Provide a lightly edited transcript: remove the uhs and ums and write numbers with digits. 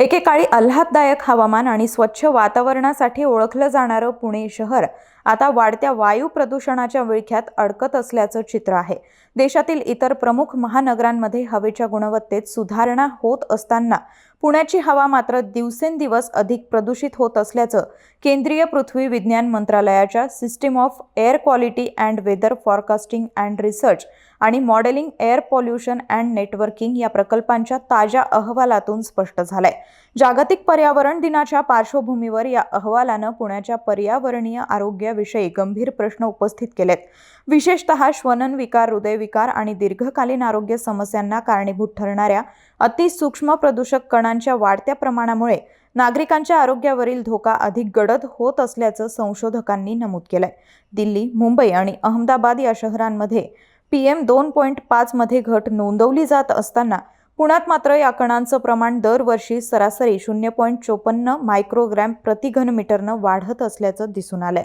एकेकाळी आल्हाददायक हवामान आणि स्वच्छ वातावरणासाठी ओळखलं जाणारं पुणे शहर आता वाढत्या वायू प्रदूषणाच्या विळख्यात अडकत असल्याचं चित्र आहे। देशातील इतर प्रमुख महानगरांमध्ये हवेच्या गुणवत्तेत सुधारणा होत असताना पुण्याची हवा मात्र दिवसेंदिवस अधिक प्रदूषित होत असल्याचं केंद्रीय पृथ्वी विज्ञान मंत्रालयाच्या system of air quality and weather forecasting and research आणि modelling air pollution and networking या प्रकल्पांच्या ताज्या अहवालातून स्पष्ट झालंय। जागतिक पर्यावरण दिनाच्या पार्श्वभूमीवर या अहवालानं पुण्याच्या पर्यावरणीय आरोग्याविषयी गंभीर प्रश्न उपस्थित केलेत। विशेषतः श्वसन विकार, हृदयविकार आणि दीर्घकालीन आरोग्य समस्यांना कारणीभूत ठरणाऱ्या अतिसूक्ष्म प्रदूषक कणांच्या वाढत्या प्रमाणामुळे नागरिकांच्या आरोग्यावरील धोका अधिक गडद होत असल्याचं संशोधकांनी नमूद केलंय। दिल्ली, मुंबई आणि अहमदाबाद या शहरांमध्ये PM 2.5 मध्ये घट नोंदवली जात असताना पुण्यात मात्र या कणांचं प्रमाण दरवर्षी सरासरी 0.54 मायक्रोग्रॅम प्रति घनमीटरनं वाढत असल्याचं दिसून आलंय।